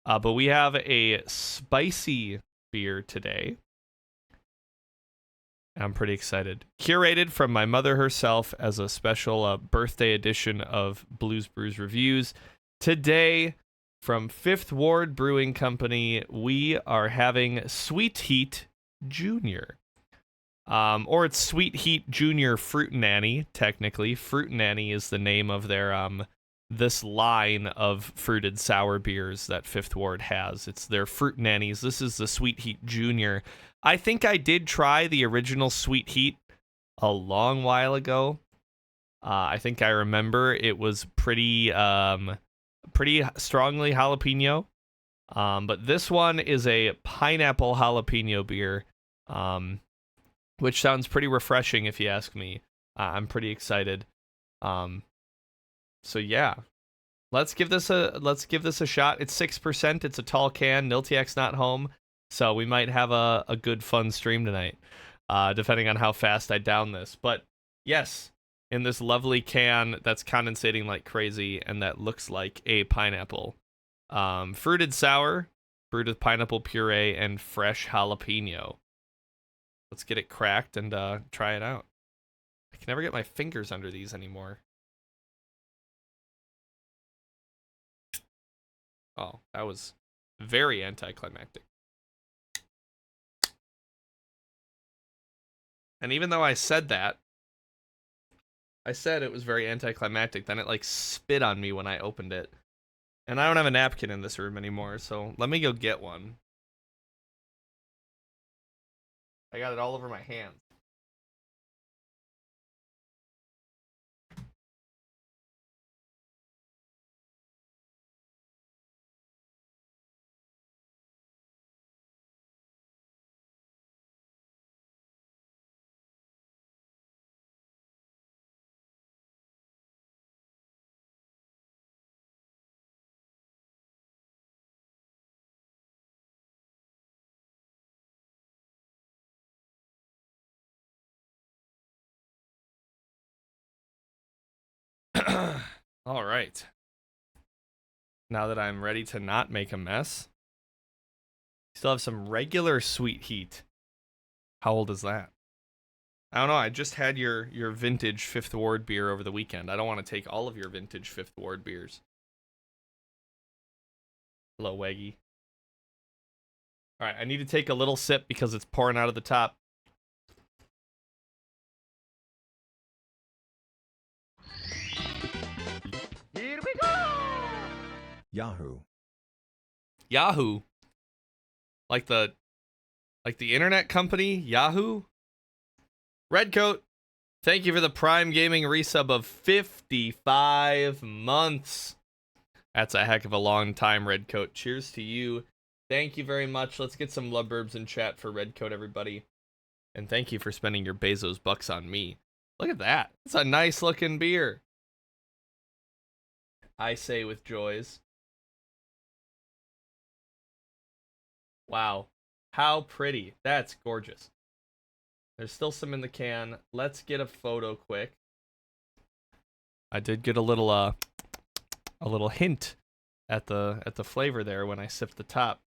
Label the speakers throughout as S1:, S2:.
S1: But we have a spicy beer today. I'm pretty excited. Curated from my mother herself as a special birthday edition of Blues Brews Reviews. Today, from Fifth Ward Brewing Company, we are having Sweet Heat Junior. Or it's Sweet Heat Junior Fruit Nanny, technically. Fruit Nanny is the name of their this line of fruited sour beers that Fifth Ward has. It's their Fruit Nannies. This is the Sweet Heat Junior. I think I did try the original Sweet Heat a long while ago. I think I remember it was pretty strongly jalapeno. But this one is a pineapple jalapeno beer, which sounds pretty refreshing if you ask me. I'm pretty excited. So yeah, let's give this a shot. It's 6%. It's a tall can. Niltiak's not home. So we might have a good fun stream tonight, depending on how fast I down this. But yes, in this lovely can that's condensating like crazy and that looks like a pineapple. Fruited sour, brewed with pineapple puree and fresh jalapeno. Let's get it cracked and try it out. I can never get my fingers under these anymore. Oh, that was very anticlimactic. And even though I said that, I said it was very anticlimactic, then it like spit on me when I opened it. And I don't have a napkin in this room anymore, so let me go get one. I got it all over my hands. All right. Now that I'm ready to not make a mess, still have some regular Sweet Heat. How old is that? I don't know. I just had your vintage Fifth Ward beer over the weekend. I don't want to take all of your vintage Fifth Ward beers. Hello, Waggy. All right, I need to take a little sip because it's pouring out of the top.
S2: Here we go!
S3: Yahoo.
S1: Yahoo. Like the internet company, Yahoo? Redcoat, thank you for the Prime Gaming resub of 55 months. That's a heck of a long time, Redcoat. Cheers to you. Thank you very much. Let's get some love burbs in chat for Redcoat, everybody. And thank you for spending your Bezos bucks on me. Look at that. It's a nice looking beer. I say with joys. Wow. How pretty. That's gorgeous. There's still some in the can. Let's get a photo quick. I did get a little hint at the flavor there when I sipped the top.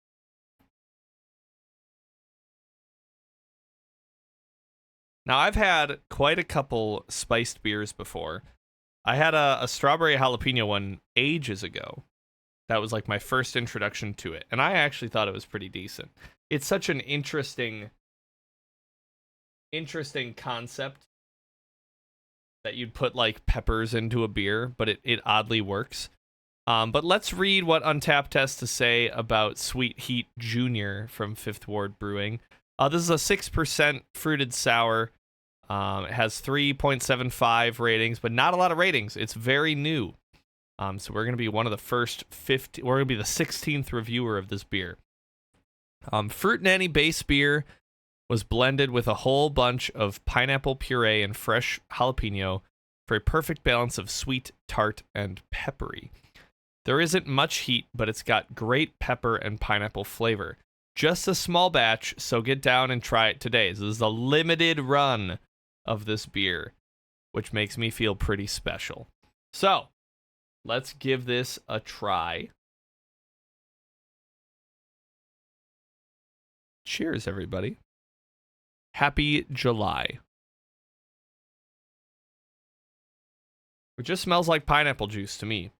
S1: Now I've had quite a couple spiced beers before. I had a strawberry jalapeno one ages ago. That was like my first introduction to it, and I actually thought it was pretty decent. It's such an interesting concept that you'd put like peppers into a beer, but it oddly works. But let's read what Untappd has to say about Sweet Heat Junior from Fifth Ward Brewing. This is a 6% fruited sour. It has 3.75 ratings, but not a lot of ratings. It's very new. So we're going to be one of the first 50. We're going to be the 16th reviewer of this beer. Fruit Nanny base beer was blended with a whole bunch of pineapple puree and fresh jalapeno for a perfect balance of sweet, tart, and peppery. There isn't much heat, but it's got great pepper and pineapple flavor. Just a small batch, so get down and try it today. So this is a limited run of this beer, which makes me feel pretty special. So, let's give this a try. Cheers, everybody. Happy July. It just smells like pineapple juice to me.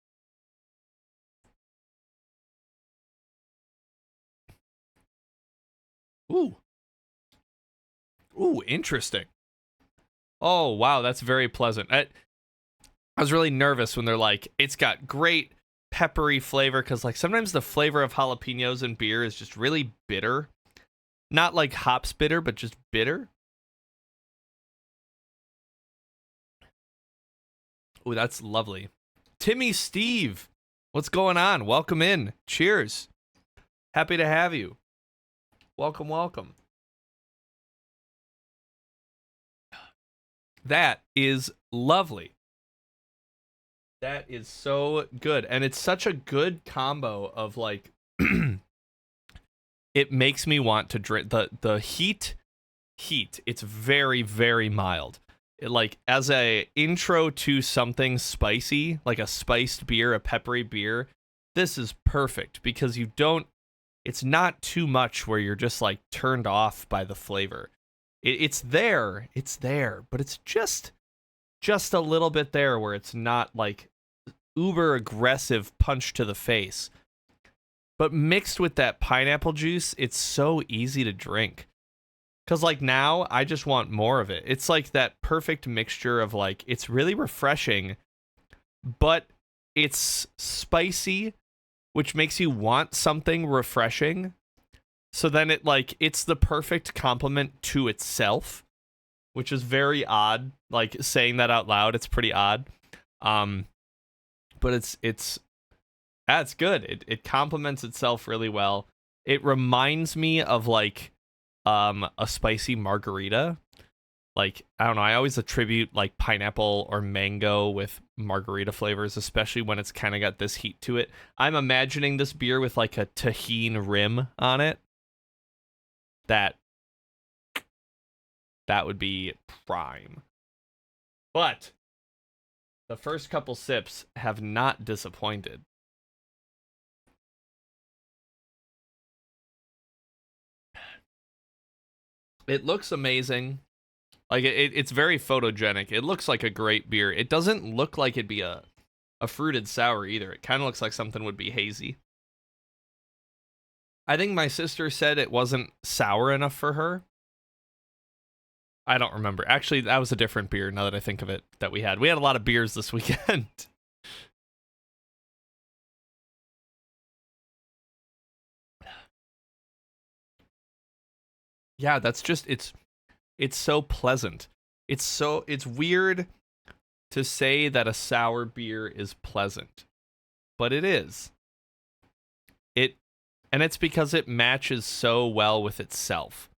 S1: Ooh. Ooh, interesting. Oh, wow, that's very pleasant. I was really nervous when they're like, it's got great peppery flavor, because like sometimes the flavor of jalapenos in beer is just really bitter. Not like hops bitter, but just bitter. Ooh, that's lovely. Timmy Steve, what's going on? Welcome in. Cheers. Happy to have you. Welcome, welcome. That is lovely. That is so good. And it's such a good combo of like it makes me want to drink the heat. It's very, very mild. Like as a intro to something spicy, like a spiced beer, a peppery beer, this is perfect because it's not too much where you're just like turned off by the flavor. It's there, but it's just a little bit there where it's not like uber aggressive punch to the face. But mixed with that pineapple juice, it's so easy to drink. Because, like, now, I just want more of it. It's like that perfect mixture of, like, it's really refreshing, but it's spicy, which makes you want something refreshing. So then it's the perfect complement to itself, which is very odd. Like, saying that out loud, it's pretty odd. But it's good. It complements itself really well. It reminds me of, like, a spicy margarita. Like, I don't know, I always attribute like pineapple or mango with margarita flavors, especially when it's kind of got this heat to it. I'm imagining this beer with like a tahini rim on it. That would be prime. But the first couple sips have not disappointed. It looks amazing. Like it's very photogenic. It looks like a great beer. It doesn't look like it'd be a fruited sour either. It kind of looks like something would be hazy. I think my sister said it wasn't sour enough for her. I don't remember. Actually, that was a different beer now that I think of it that we had. We had a lot of beers this weekend. Yeah, that's just it's so pleasant. It's weird to say that a sour beer is pleasant, but it is. And it's because it matches so well with itself.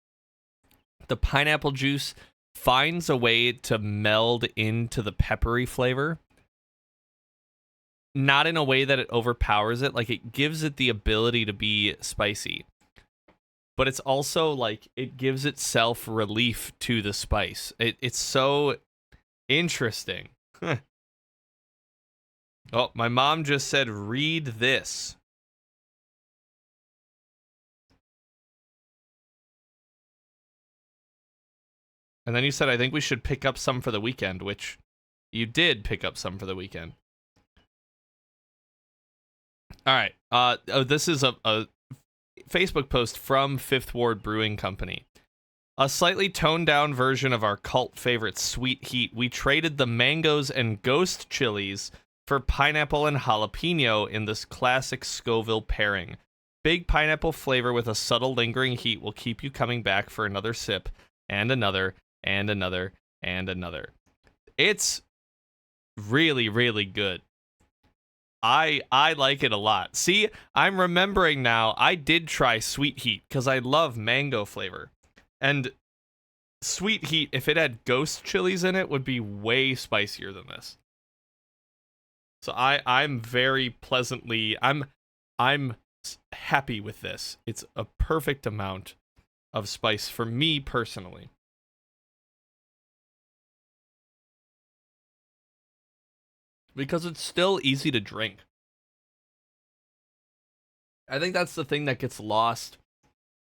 S1: The pineapple juice finds a way to meld into the peppery flavor, not in a way that it overpowers it. Like, it gives it the ability to be spicy, but it's also like it gives itself relief to the spice. It's so interesting. Oh, my mom just said, read this. And then you said, I think we should pick up some for the weekend, which you did pick up some for the weekend. All right. This is a Facebook post from Fifth Ward Brewing Company. A slightly toned down version of our cult favorite Sweet Heat. We traded the mangoes and ghost chilies for pineapple and jalapeno in this classic Scoville pairing. Big pineapple flavor with a subtle lingering heat will keep you coming back for another sip and another and another and another. It's really, really good. I like it a lot. See, I'm remembering now, I did try Sweet Heat because I love mango flavor. And Sweet Heat, if it had ghost chilies in it, would be way spicier than this. So I'm very pleasantly I'm happy with this. It's a perfect amount of spice for me personally. Because it's still easy to drink. I think that's the thing that gets lost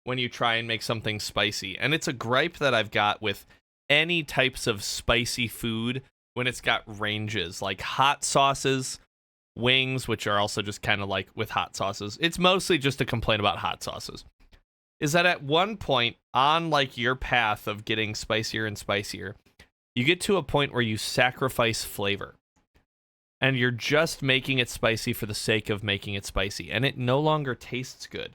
S1: when you try and make something spicy. And it's a gripe that I've got with any types of spicy food when it's got ranges, like hot sauces, wings, which are also just kind of like with hot sauces. It's mostly just a complaint about hot sauces. Is that at one point on like your path of getting spicier and spicier, you get to a point where you sacrifice flavor. And you're just making it spicy for the sake of making it spicy. And it no longer tastes good.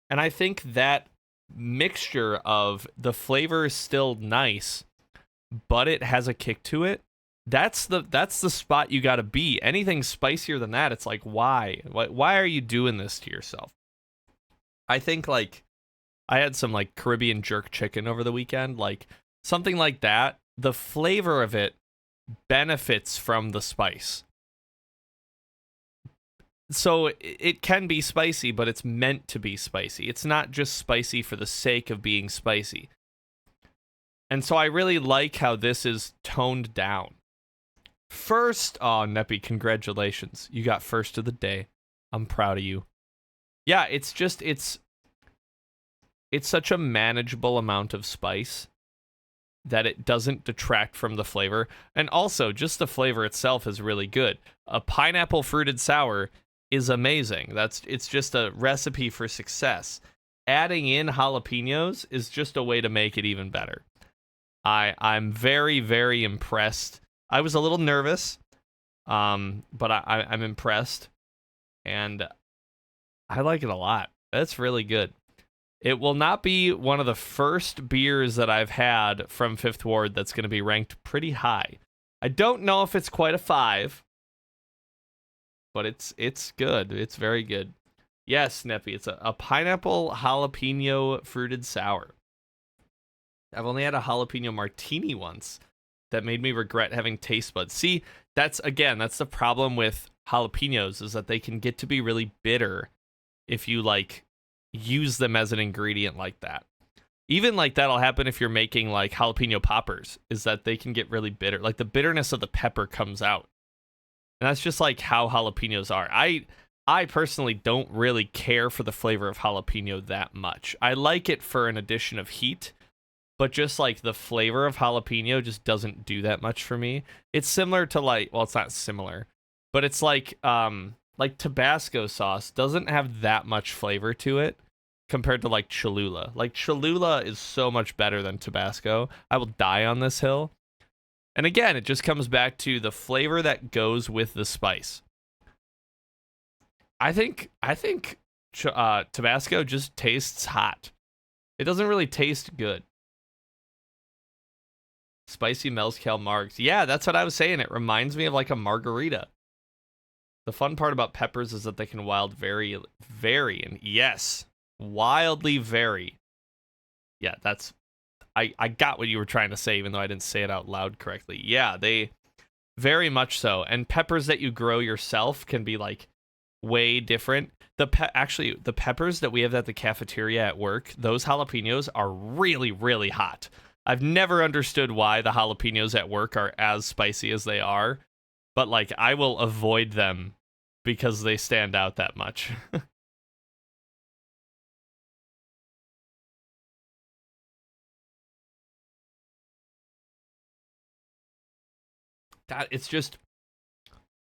S1: And I think that mixture of the flavor is still nice, but it has a kick to it. That's the spot you got to be. Anything spicier than that, it's like, why? Why are you doing this to yourself? I think like I had some like Caribbean jerk chicken over the weekend, like something like that. The flavor of it benefits from the spice. So it can be spicy, but it's meant to be spicy. It's not just spicy for the sake of being spicy. And so I really like how this is toned down. First, oh, Neppy, congratulations. You got first of the day. I'm proud of you. Yeah, it's such a manageable amount of spice that it doesn't detract from the flavor. And also, just the flavor itself is really good. A pineapple fruited sour is amazing. It's just a recipe for success. Adding in jalapenos is just a way to make it even better. I'm very, very impressed. I was a little nervous, but I'm impressed, and I like it a lot. That's really good. It will not be one of the first beers that I've had from Fifth Ward that's going to be ranked pretty high. I don't know if it's quite a 5, but it's good. It's very good. Yes, Neppy, it's a pineapple jalapeno fruited sour. I've only had a jalapeno martini once that made me regret having taste buds. See, that's the problem with jalapenos, is that they can get to be really bitter if you like use them as an ingredient like that. Even like that'll happen if you're making like jalapeno poppers, is that they can get really bitter. Like the bitterness of the pepper comes out. And that's just like how jalapenos are. I personally don't really care for the flavor of jalapeno that much. I like it for an addition of heat, but just like the flavor of jalapeno just doesn't do that much for me. It's similar to like, well, it's not similar, but it's like Tabasco sauce doesn't have that much flavor to it compared to like Cholula. Like Cholula is so much better than Tabasco. I will die on this hill. And again, it just comes back to the flavor that goes with the spice. I think Tabasco just tastes hot. It doesn't really taste good. Spicy mezcal margs. Yeah, that's what I was saying. It reminds me of like a margarita. The fun part about peppers is that they can vary, and yes, wildly vary. Yeah, that's... I got what you were trying to say, even though I didn't say it out loud correctly. Yeah, they very much so. And peppers that you grow yourself can be like way different. The peppers that we have at the cafeteria at work, those jalapenos are really, really hot. I've never understood why the jalapenos at work are as spicy as they are, but like I will avoid them because they stand out that much.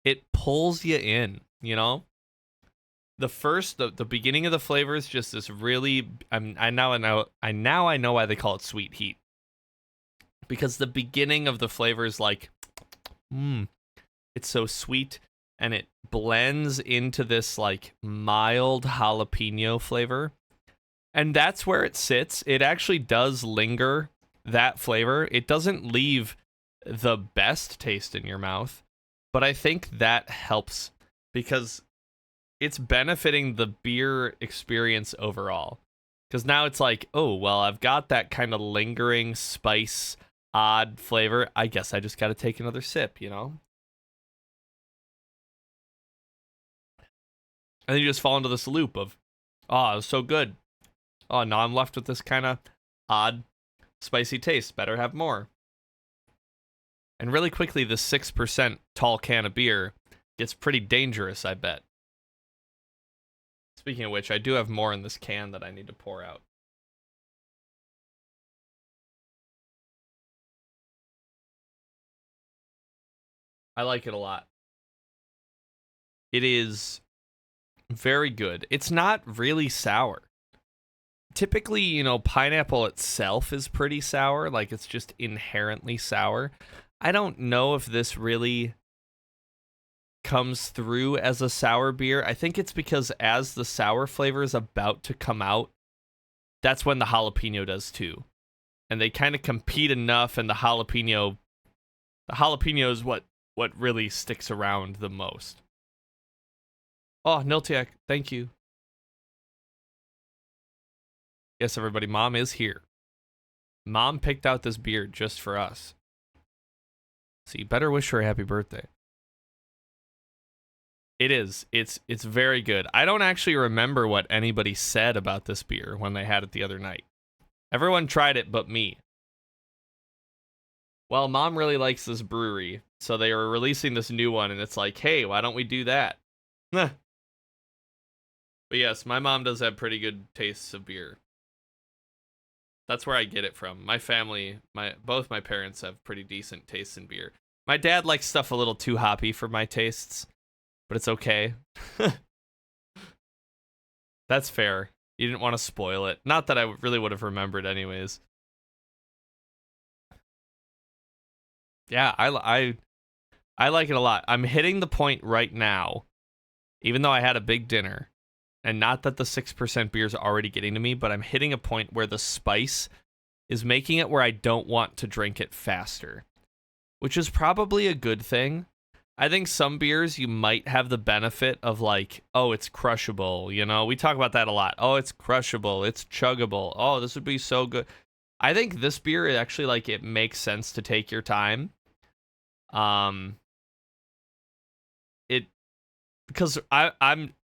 S1: It pulls you in, you know? The beginning of the flavor is just this really, I now know why they call it sweet heat. Because the beginning of the flavor is like, it's so sweet, and it blends into this like mild jalapeno flavor. And that's where it sits. It actually does linger, that flavor. It doesn't leave the best taste in your mouth, but I think that helps because it's benefiting the beer experience overall. Because now it's like, oh, well, I've got that kind of lingering spice, odd flavor. I guess I just got to take another sip, you know? And then you just fall into this loop of, oh, it was so good. Oh, now I'm left with this kind of odd, spicy taste. Better have more. And really quickly, the 6% tall can of beer gets pretty dangerous, I bet. Speaking of which, I do have more in this can that I need to pour out. I like it a lot. It is very good. It's not really sour. Typically, you know, pineapple itself is pretty sour, like it's just inherently sour. I don't know if this really comes through as a sour beer. I think it's because as the sour flavor is about to come out, that's when the jalapeno does too. And they kind of compete enough, and the jalapeno is what really sticks around the most. Oh, Niltiak, thank you. Yes, everybody, Mom is here. Mom picked out this beer just for us. So you better wish her a happy birthday. It is. It's very good. I don't actually remember what anybody said about this beer when they had it the other night. Everyone tried it but me. Well, Mom really likes this brewery, so they were releasing this new one, and it's like, hey, why don't we do that? But yes, my mom does have pretty good tastes of beer. That's where I get it from. My family, both my parents have pretty decent tastes in beer. My dad likes stuff a little too hoppy for my tastes, but it's okay. That's fair. You didn't want to spoil it. Not that I really would have remembered anyways. Yeah, I like it a lot. I'm hitting the point right now, even though I had a big dinner, and not that the 6% beer is already getting to me, but I'm hitting a point where the spice is making it where I don't want to drink it faster, which is probably a good thing. I think some beers you might have the benefit of like, oh, it's crushable, you know? We talk about that a lot. Oh, it's crushable, it's chuggable. Oh, this would be so good. I think this beer is actually like it makes sense to take your time. It because I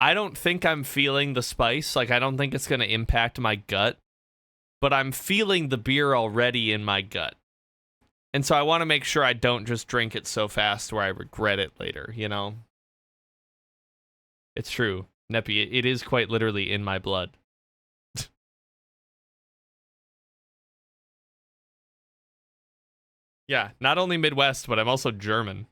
S1: don't think I'm feeling the spice. Like I don't think it's gonna impact my gut, but I'm feeling the beer already in my gut. And so I want to make sure I don't just drink it so fast where I regret it later, you know? It's true. Neppy, it is quite literally in my blood. Yeah, not only Midwest, but I'm also German.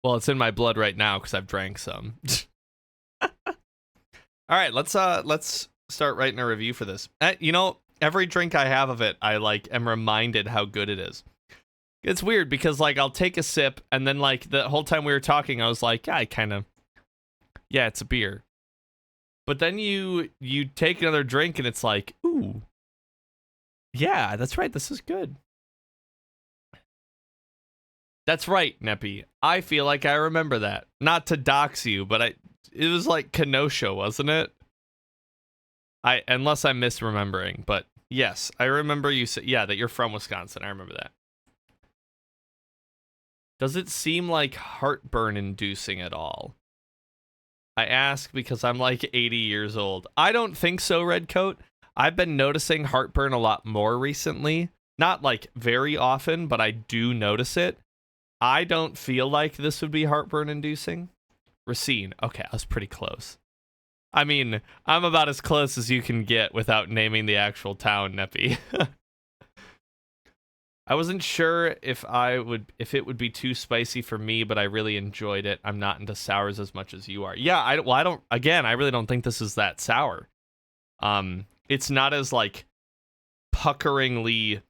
S1: Well, it's in my blood right now because I've drank some. All right, let's start writing a review for this. You know, every drink I have of it, I like am reminded how good it is. It's weird because like I'll take a sip and then like the whole time we were talking, I was like, yeah, it's a beer. But then you take another drink and it's like, ooh, yeah, that's right, this is good. That's right, Neppy. I feel like I remember that. Not to dox you, but it was like Kenosha, wasn't it? Unless I'm misremembering, but yes, I remember you said that you're from Wisconsin. I remember that. Does it seem like heartburn inducing at all? I ask because I'm like 80 years old. I don't think so, Redcoat. I've been noticing heartburn a lot more recently. Not like very often, but I do notice it. I don't feel like this would be heartburn inducing. Racine. Okay, I was pretty close. I mean, I'm about as close as you can get without naming the actual town, Neppy. I wasn't sure if it would be too spicy for me, but I really enjoyed it. I'm not into sours as much as you are. Yeah, I don't. Again, I really don't think this is that sour. It's not as like puckeringly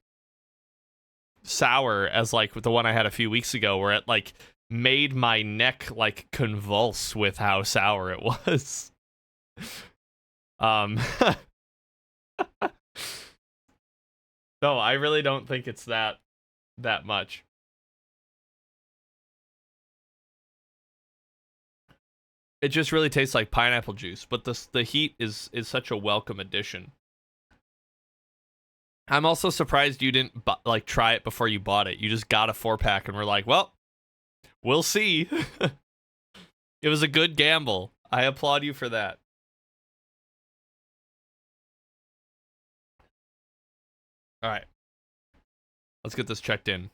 S1: sour as like the one I had a few weeks ago, where it like made my neck like convulse with how sour it was. Um, no, I really don't think it's that much. It just really tastes like pineapple juice, but the heat is such a welcome addition. I'm also surprised you didn't like try it before you bought it. You just got a 4-pack and were like, "Well, we'll see." It was a good gamble. I applaud you for that. All right. Let's get this checked in.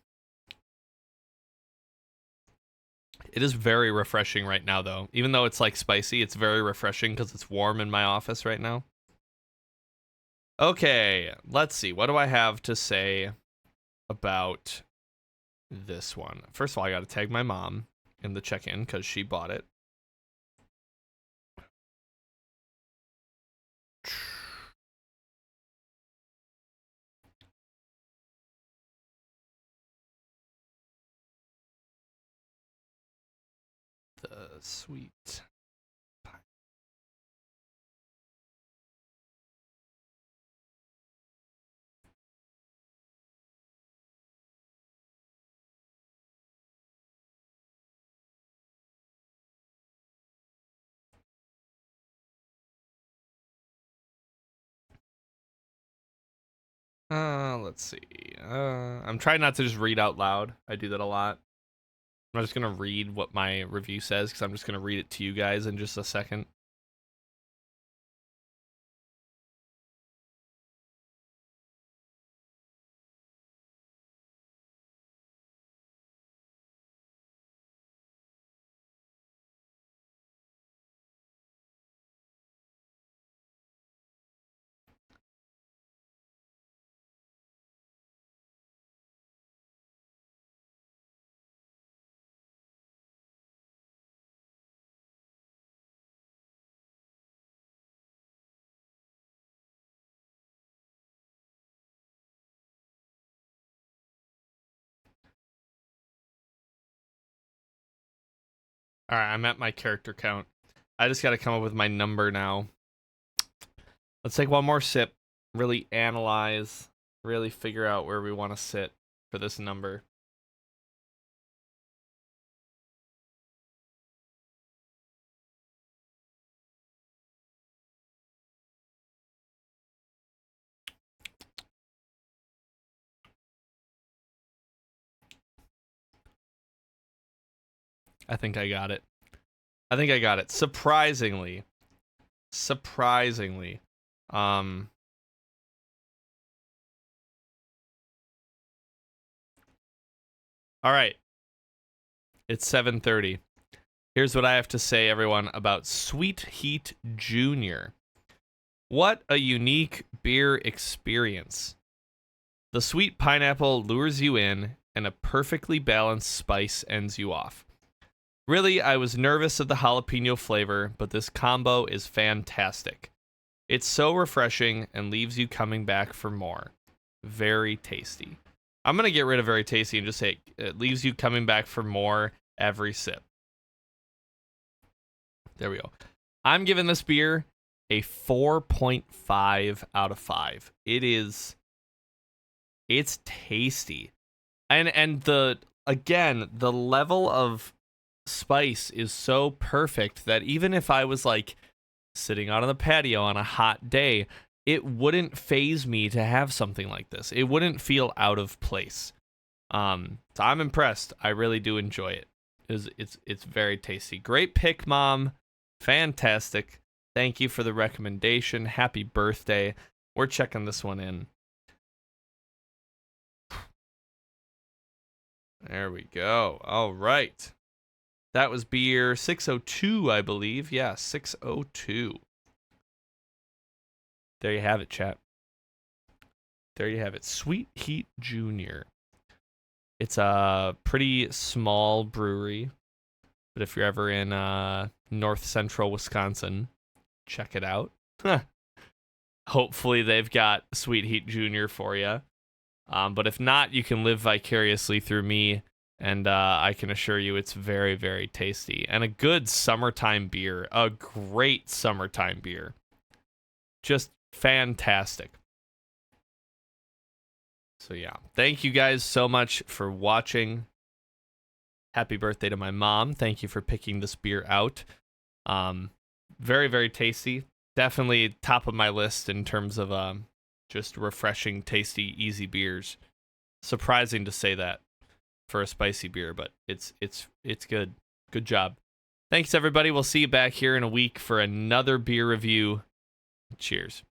S1: It is very refreshing right now, though. Even though it's like spicy, it's very refreshing because it's warm in my office right now. Okay, let's see. What do I have to say about this one? First of all, I got to tag my mom in the check-in because she bought it. The sweet pie. Let's see. I'm trying not to just read out loud. I do that a lot. I'm not just gonna read what my review says because I'm just gonna read it to you guys in just a second. All right, I'm at my character count. I just got to come up with my number now. Let's take one more sip, really analyze, really figure out where we want to sit for this number. I think I got it. Surprisingly. Um All right. It's 7:30. Here's what I have to say, everyone, about Sweet Heat Junior. What a unique beer experience. The sweet pineapple lures you in, and a perfectly balanced spice ends you off. Really, I was nervous of the jalapeno flavor, but this combo is fantastic. It's so refreshing and leaves you coming back for more. Very tasty. I'm going to get rid of very tasty and just say it leaves you coming back for more every sip. There we go. I'm giving this beer a 4.5 out of 5. It's tasty. And the level of spice is so perfect that even if I was like sitting out on the patio on a hot day, it wouldn't faze me to have something like this. It wouldn't feel out of place. So I'm impressed. I really do enjoy it. It's very tasty. Great pick, Mom. Fantastic. Thank you for the recommendation. Happy birthday. We're checking this one in. There we go. All right. That was beer 602, I believe. Yeah, 602. There you have it, chat. There you have it. Sweet Heat Junior. It's a pretty small brewery, but if you're ever in north central Wisconsin, check it out. Hopefully they've got Sweet Heat Junior for you. But if not, you can live vicariously through me, and I can assure you it's very, very tasty. And a good summertime beer. A great summertime beer. Just fantastic. So yeah, thank you guys so much for watching. Happy birthday to my mom. Thank you for picking this beer out. Very, very tasty. Definitely top of my list in terms of just refreshing, tasty, easy beers. Surprising to say that for a spicy beer, but it's good. Good job. Thanks everybody. We'll see you back here in a week for another beer review. Cheers.